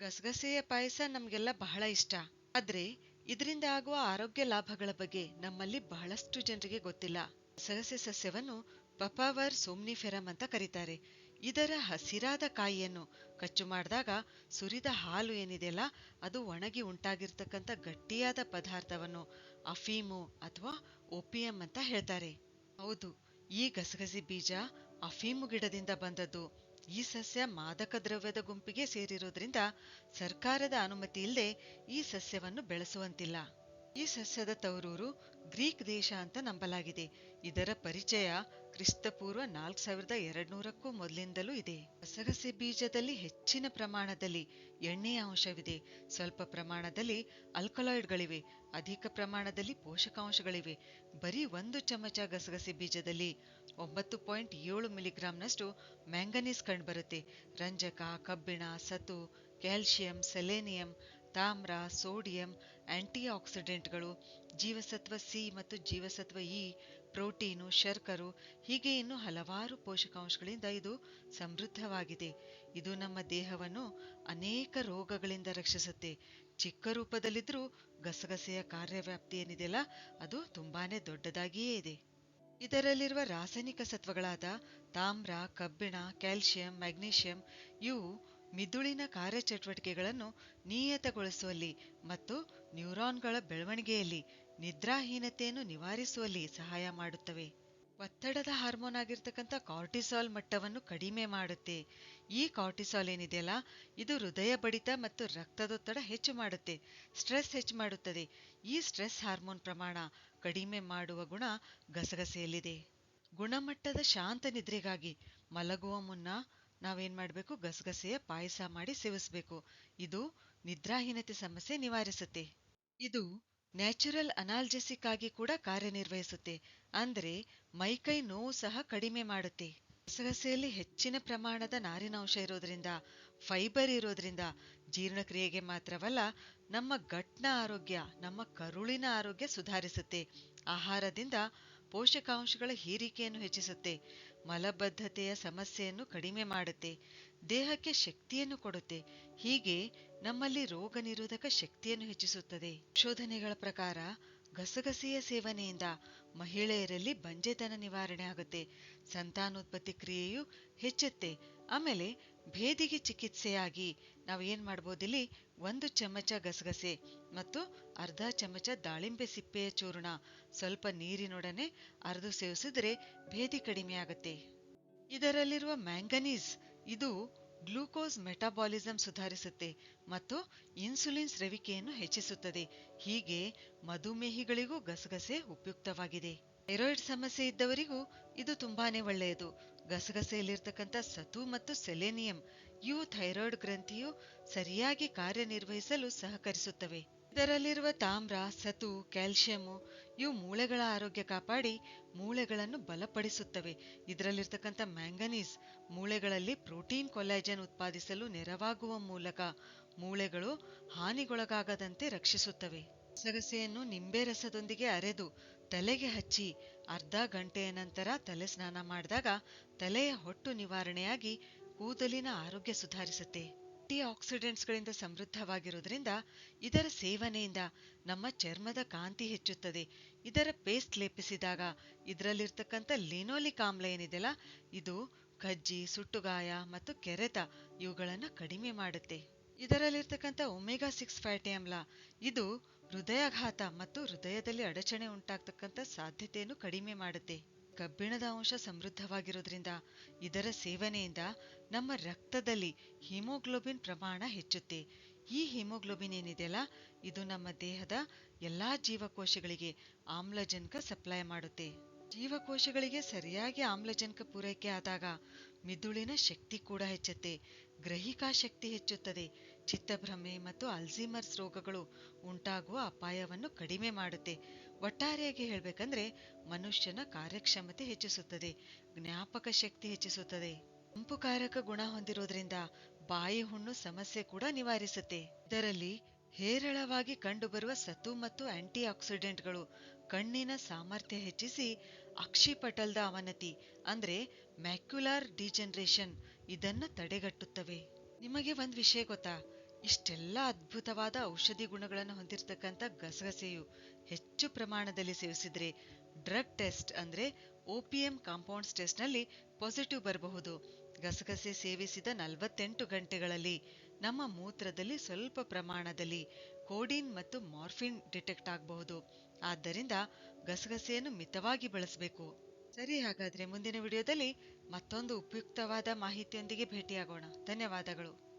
ಗಸಗಸೆಯ ಪಾಯಸ ನಮ್ಗೆಲ್ಲ ಬಹಳ ಇಷ್ಟ. ಆದ್ರೆ ಇದರಿಂದ ಆಗುವ ಆರೋಗ್ಯ ಲಾಭಗಳ ಬಗ್ಗೆ ನಮ್ಮಲ್ಲಿ ಬಹಳಷ್ಟು ಜನರಿಗೆ ಗೊತ್ತಿಲ್ಲ. ಗಸಗಸೆ ಸಸ್ಯವನ್ನು ಪಪಾವರ್ ಸೋಮ್ನಿಫೆರಮ್ ಅಂತ ಕರೀತಾರೆ. ಇದರ ಹಸಿರಾದ ಕಾಯಿಯನ್ನು ಕಚ್ಚು ಮಾಡಿದಾಗ ಸುರಿದ ಹಾಲು ಏನಿದೆಯಲ್ಲ, ಅದು ಒಣಗಿ ಉಂಟಾಗಿರ್ತಕ್ಕಂಥ ಗಟ್ಟಿಯಾದ ಪದಾರ್ಥವನ್ನು ಅಫೀಮು ಅಥವಾ ಓಪಿಯಂ ಅಂತ ಹೇಳ್ತಾರೆ. ಹೌದು, ಈ ಗಸಗಸೆ ಬೀಜ ಅಫೀಮು ಗಿಡದಿಂದ ಬಂದದ್ದು. ಈ ಸಸ್ಯ ಮಾದಕ ದ್ರವ್ಯದ ಗುಂಪಿಗೆ ಸೇರಿರೋದ್ರಿಂದ ಸರ್ಕಾರದ ಅನುಮತಿ ಇಲ್ಲದೆ ಈ ಸಸ್ಯವನ್ನು ಬೆಳೆಸುವಂತಿಲ್ಲ. ಈ ಸಸ್ಯದ ತವರೂರು ಗ್ರೀಕ್ ದೇಶ ಅಂತ ನಂಬಲಾಗಿದೆ. ಇದರ ಪರಿಚಯ ಕ್ರಿಸ್ತಪೂರ್ವ 4200ಕ್ಕೂ ಮೊದಲಿಂದಲೂ ಇದೆ. ಗಸಗಸೆ ಬೀಜದಲ್ಲಿ ಹೆಚ್ಚಿನ ಪ್ರಮಾಣದಲ್ಲಿ ಎಣ್ಣೆಯ ಅಂಶವಿದೆ, ಸ್ವಲ್ಪ ಪ್ರಮಾಣದಲ್ಲಿ ಆಲ್ಕಲಾಯ್ಡ್ಗಳಿವೆ, ಅಧಿಕ ಪ್ರಮಾಣದಲ್ಲಿ ಪೋಷಕಾಂಶಗಳಿವೆ. ಬರೀ 1 ಚಮಚ ಗಸಗಸೆ ಬೀಜದಲ್ಲಿ 9.7 ಮಿಲಿಗ್ರಾಂನಷ್ಟು ಮ್ಯಾಂಗನೀಸ್ ಕಂಡುಬರುತ್ತೆ. ರಂಜಕ, ಕಬ್ಬಿಣ, ಸತು, ಕ್ಯಾಲ್ಸಿಯಂ, ಸೆಲೆನಿಯಂ, ತಾಮ್ರ, ಸೋಡಿಯಂ, ಆಂಟಿ ಆಕ್ಸಿಡೆಂಟ್ಗಳು, ಜೀವಸತ್ವ ಸಿ ಮತ್ತು ಜೀವಸತ್ವ ಇ, ಪ್ರೋಟೀನು, ಶರ್ಕರು, ಹೀಗೆ ಇನ್ನು ಹಲವಾರು ಪೋಷಕಾಂಶಗಳಿಂದ ಇದು ಸಮೃದ್ಧವಾಗಿದೆ. ಇದು ನಮ್ಮ ದೇಹವನ್ನು ಅನೇಕ ರೋಗಗಳಿಂದ ರಕ್ಷಿಸುತ್ತೆ. ಚಿಕ್ಕ ರೂಪದಲ್ಲಿದ್ರೂ ಗಸಗಸೆಯ ಕಾರ್ಯವ್ಯಾಪ್ತಿ ಏನಿದೆಯಲ್ಲ, ಅದು ತುಂಬಾನೇ ದೊಡ್ಡದಾಗಿಯೇ ಇದೆ. ಇದರಲ್ಲಿರುವ ರಾಸಾಯನಿಕ ಸತ್ವಗಳಾದ ತಾಮ್ರ, ಕಬ್ಬಿಣ, ಕ್ಯಾಲ್ಸಿಯಂ, ಮ್ಯಾಗ್ನೀಷಿಯಂ ಇವು ಮಿದುಳಿನ ಕಾರ್ಯಚಟುವಟಿಕೆಗಳನ್ನು ನಿಯತಗೊಳಿಸುವಲ್ಲಿ ಮತ್ತು ನ್ಯೂರಾನ್ಗಳ ಬೆಳವಣಿಗೆಯಲ್ಲಿ, ನಿದ್ರಾಹೀನತೆಯನ್ನು ನಿವಾರಿಸುವಲ್ಲಿ ಸಹಾಯ ಮಾಡುತ್ತವೆ. ಒತ್ತಡದ ಹಾರ್ಮೋನ್ ಆಗಿರ್ತಕ್ಕಂಥ ಕಾರ್ಟಿಸಾಲ್ ಮಟ್ಟವನ್ನು ಕಡಿಮೆ ಮಾಡುತ್ತೆ. ಈ ಕಾರ್ಟಿಸಾಲ್ ಏನಿದೆಯಲ್ಲ, ಇದು ಹೃದಯ ಬಡಿತ ಮತ್ತು ರಕ್ತದೊತ್ತಡ ಹೆಚ್ಚು ಮಾಡುತ್ತೆ, ಸ್ಟ್ರೆಸ್ ಹೆಚ್ಚು ಮಾಡುತ್ತದೆ. ಈ ಸ್ಟ್ರೆಸ್ ಹಾರ್ಮೋನ್ ಪ್ರಮಾಣ ಕಡಿಮೆ ಮಾಡುವ ಗುಣ ಗಸಗಸೆಯಲ್ಲಿದೆ. ಗುಣಮಟ್ಟದ ಶಾಂತ ನಿದ್ರೆಗಾಗಿ ಮಲಗುವ ಮುನ್ನ ನಾವೇನ್ ಮಾಡಬೇಕು, ಗಸಗಸೆಯ ಪಾಯಸ ಮಾಡಿ ಸೇವಿಸಬೇಕು. ಇದು ನಿದ್ರಾಹೀನತೆ ಸಮಸ್ಯೆ ನಿವಾರಿಸುತ್ತೆ. ಇದು ನ್ಯಾಚುರಲ್ ಅನಾಲ್ಜೆಸಿಕ್ ಆಗಿ ಕೂಡ ಕಾರ್ಯನಿರ್ವಹಿಸುತ್ತೆ. ಅಂದ್ರೆ ಮೈಕೈ ನೋವು ಸಹ ಕಡಿಮೆ ಮಾಡುತ್ತೆ. ಗಸಗಸೆಯಲ್ಲಿ ಹೆಚ್ಚಿನ ಪ್ರಮಾಣದ ನಾರಿನಾಂಶ ಇರೋದ್ರಿಂದ, ಫೈಬರ್ ಇರೋದ್ರಿಂದ ಜೀರ್ಣಕ್ರಿಯೆಗೆ ಮಾತ್ರವಲ್ಲ, ನಮ್ಮ ಗಟ್ನ ಆರೋಗ್ಯ, ನಮ್ಮ ಕರುಳಿನ ಆರೋಗ್ಯ ಸುಧಾರಿಸುತ್ತೆ. ಆಹಾರದಿಂದ ಪೋಷಕಾಂಶಗಳ ಹೀರಿಕೆಯನ್ನು ಹೆಚ್ಚಿಸುತ್ತೆ, ಮಲಬದ್ಧತೆಯ ಸಮಸ್ಯೆಯನ್ನು ಕಡಿಮೆ ಮಾಡುತ್ತೆ, ದೇಹಕ್ಕೆ ಶಕ್ತಿಯನ್ನು ಕೊಡುತ್ತೆ. ಹೀಗೆ ನಮ್ಮಲ್ಲಿ ರೋಗ ನಿರೋಧಕ ಶಕ್ತಿಯನ್ನು ಹೆಚ್ಚಿಸುತ್ತದೆ. ಸಂಶೋಧನೆಗಳ ಪ್ರಕಾರ ಗಸಗಸೆಯ ಸೇವನೆಯಿಂದ ಮಹಿಳೆಯರಲ್ಲಿ ಬಂಜೆತನ ನಿವಾರಣೆ ಆಗುತ್ತೆ, ಸಂತಾನೋತ್ಪತ್ತಿ ಕ್ರಿಯೆಯು ಹೆಚ್ಚುತ್ತೆ. ಆಮೇಲೆ ಭೇದಿಗೆ ಚಿಕಿತ್ಸೆಯಾಗಿ ನಾವು ಏನ್ ಮಾಡ್ಬೋದಿಲ್ಲಿ, 1 ಚಮಚ ಗಸಗಸೆ ಮತ್ತು ಅರ್ಧ ಚಮಚ ದಾಳಿಂಬೆ ಸಿಪ್ಪೆಯ ಚೂರ್ಣ ಸ್ವಲ್ಪ ನೀರಿನೊಡನೆ ಅರೆದು ಸೇವಿಸಿದ್ರೆ ಭೇದಿ ಕಡಿಮೆ ಆಗುತ್ತೆ. ಇದರಲ್ಲಿರುವ ಮ್ಯಾಂಗನೀಸ್ ಇದು ಗ್ಲೂಕೋಸ್ ಮೆಟಾಬಾಲಿಸಂ ಸುಧಾರಿಸುತ್ತೆ ಮತ್ತು ಇನ್ಸುಲಿನ್ ಸ್ರವಿಕೆಯನ್ನು ಹೆಚ್ಚಿಸುತ್ತದೆ. ಹೀಗೆ ಮಧುಮೇಹಿಗಳಿಗೂ ಗಸಗಸೆ ಉಪಯುಕ್ತವಾಗಿದೆ. ಥೈರಾಯ್ಡ್ ಸಮಸ್ಯೆ ಇದ್ದವರಿಗೂ ಇದು ತುಂಬಾನೇ ಒಳ್ಳೆಯದು. ಗಸಗಸೆಯಲ್ಲಿರ್ತಕ್ಕಂಥ ಸತು ಮತ್ತು ಸೆಲೆನಿಯಂ ಇವು ಥೈರಾಯ್ಡ್ ಗ್ರಂಥಿಯು ಸರಿಯಾಗಿ ಕಾರ್ಯನಿರ್ವಹಿಸಲು ಸಹಕರಿಸುತ್ತವೆ. ಇದರಲ್ಲಿರುವ ತಾಮ್ರ, ಸತು, ಕ್ಯಾಲ್ಸಿಯಂ ಇವು ಮೂಳೆಗಳ ಆರೋಗ್ಯ ಕಾಪಾಡಿ ಮೂಳೆಗಳನ್ನು ಬಲಪಡಿಸುತ್ತವೆ. ಇದರಲ್ಲಿರ್ತಕ್ಕಂಥ ಮ್ಯಾಂಗನೀಸ್ ಮೂಳೆಗಳಲ್ಲಿ ಪ್ರೋಟೀನ್ ಕೊಲಾಜನ್ ಉತ್ಪಾದಿಸಲು ನೆರವಾಗುವ ಮೂಲಕ ಮೂಳೆಗಳು ಹಾನಿಗೊಳಗಾಗದಂತೆ ರಕ್ಷಿಸುತ್ತವೆ. ಗಸಗಸೆಯನ್ನು ನಿಂಬೆ ರಸದೊಂದಿಗೆ ಅರೆದು ತಲೆಗೆ ಹಚ್ಚಿ ಅರ್ಧ ಗಂಟೆಯ ನಂತರ ತಲೆ ಸ್ನಾನ ಮಾಡಿದಾಗ ತಲೆಯ ಹೊಟ್ಟು ನಿವಾರಣೆಯಾಗಿ ಕೂದಲಿನ ಆರೋಗ್ಯ ಸುಧಾರಿಸುತ್ತೆ. ಆಂಟಿ ಆಕ್ಸಿಡೆಂಟ್ಸ್ಗಳಿಂದ ಸಮೃದ್ಧವಾಗಿರುವುದರಿಂದ ಇದರ ಸೇವನೆಯಿಂದ ನಮ್ಮ ಚರ್ಮದ ಕಾಂತಿ ಹೆಚ್ಚುತ್ತದೆ. ಇದರ ಪೇಸ್ಟ್ ಲೇಪಿಸಿದಾಗ ಇದರಲ್ಲಿರ್ತಕ್ಕಂಥ ಲಿನೋಲಿಕ್ ಆಮ್ಲ ಏನಿದೆಯಲ್ಲ, ಇದು ಕಜ್ಜಿ, ಸುಟ್ಟುಗಾಯ ಮತ್ತು ಕೆರೆತ ಇವುಗಳನ್ನು ಕಡಿಮೆ ಮಾಡುತ್ತೆ. ಇದರಲ್ಲಿರ್ತಕ್ಕಂಥ ಒಮೆಗಾ 6 ಫ್ಯಾಟಿ ಆಮ್ಲ ಇದು ಹೃದಯಾಘಾತ ಮತ್ತು ಹೃದಯದಲ್ಲಿ ಅಡಚಣೆ ಉಂಟಾಗ್ತಕ್ಕಂಥ ಸಾಧ್ಯತೆಯನ್ನು ಕಡಿಮೆ ಮಾಡುತ್ತೆ. ಕಬ್ಬಿಣದ ಅಂಶ ಸಮೃದ್ಧವಾಗಿರೋದ್ರಿಂದ ಇದರ ಸೇವನೆಯಿಂದ ನಮ್ಮ ರಕ್ತದಲ್ಲಿ ಹಿಮೋಗ್ಲೋಬಿನ್ ಪ್ರಮಾಣ ಹೆಚ್ಚುತ್ತೆ. ಈ ಹಿಮೋಗ್ಲೋಬಿನ್ ಏನಿದೆಯಲ್ಲ, ಇದು ನಮ್ಮ ದೇಹದ ಎಲ್ಲಾ ಜೀವಕೋಶಗಳಿಗೆ ಆಮ್ಲಜನಕ ಸಪ್ಲೈ ಮಾಡುತ್ತೆ. ಜೀವಕೋಶಗಳಿಗೆ ಸರಿಯಾಗಿ ಆಮ್ಲಜನಕ ಪೂರೈಕೆ ಆದಾಗ ಮಿದುಳಿನ ಶಕ್ತಿ ಕೂಡ ಹೆಚ್ಚುತ್ತೆ, ಗ್ರಹಿಕಾ ಶಕ್ತಿ ಹೆಚ್ಚುತ್ತದೆ, ಚಿತ್ತಭ್ರಮೆ ಮತ್ತು ಅಲ್ಝೀಮರ್ಸ್ ರೋಗಗಳು ಉಂಟಾಗುವ ಅಪಾಯವನ್ನು ಕಡಿಮೆ ಮಾಡುತ್ತೆ. ಒಟ್ಟಾರೆಯಾಗಿ ಹೇಳ್ಬೇಕಂದ್ರೆ ಮನುಷ್ಯನ ಕಾರ್ಯಕ್ಷಮತೆ ಹೆಚ್ಚಿಸುತ್ತದೆ, ಜ್ಞಾಪಕ ಶಕ್ತಿ ಹೆಚ್ಚಿಸುತ್ತದೆ. ತಂಪುಕಾರಕ ಗುಣ ಹೊಂದಿರೋದ್ರಿಂದ ಬಾಯಿ ಹುಣ್ಣು ಸಮಸ್ಯೆ ಕೂಡ ನಿವಾರಿಸುತ್ತೆ. ಇದರಲ್ಲಿ ಹೇರಳವಾಗಿ ಕಂಡುಬರುವ ಸತು ಮತ್ತು ಆಂಟಿ ಆಕ್ಸಿಡೆಂಟ್ಗಳು ಕಣ್ಣಿನ ಸಾಮರ್ಥ್ಯ ಹೆಚ್ಚಿಸಿ ಅಕ್ಷಿಪಟಲದ ಅವನತಿ ಅಂದ್ರೆ ಮ್ಯಾಕ್ಯುಲಾರ್ ಡಿಜನರೇಷನ್ ಇದನ್ನ ತಡೆಗಟ್ಟುತ್ತವೆ. ನಿಮಗೆ ಒಂದ್ ವಿಷಯ ಗೊತ್ತಾ, ಇಷ್ಟೆಲ್ಲ ಅದ್ಭುತವಾದ ಔಷಧಿ ಗುಣಗಳನ್ನು ಹೊಂದಿರತಕ್ಕಂಥ ಗಸಗಸೆಯು ಹೆಚ್ಚು ಪ್ರಮಾಣದಲ್ಲಿ ಸೇವಿಸಿದ್ರೆ ಡ್ರಗ್ ಟೆಸ್ಟ್ ಅಂದ್ರೆ OPM ಕಾಂಪೌಂಡ್ಸ್ ಟೆಸ್ಟ್ನಲ್ಲಿ ಪಾಸಿಟಿವ್ ಬರಬಹುದು. ಗಸಗಸೆ ಸೇವಿಸಿದ 48 ಗಂಟೆಗಳಲ್ಲಿ ನಮ್ಮ ಮೂತ್ರದಲ್ಲಿ ಸ್ವಲ್ಪ ಪ್ರಮಾಣದಲ್ಲಿ ಕೋಡಿನ್ ಮತ್ತು ಮಾರ್ಫಿನ್ ಡಿಟೆಕ್ಟ್ ಆಗಬಹುದು. ಆದ್ದರಿಂದ ಗಸಗಸೆಯನ್ನು ಮಿತವಾಗಿ ಬಳಸಬೇಕು. ಸರಿ, ಹಾಗಾದ್ರೆ ಮುಂದಿನ ವಿಡಿಯೋದಲ್ಲಿ ಮತ್ತೊಂದು ಉಪಯುಕ್ತವಾದ ಮಾಹಿತಿಯೊಂದಿಗೆ ಭೇಟಿಯಾಗೋಣ. ಧನ್ಯವಾದಗಳು.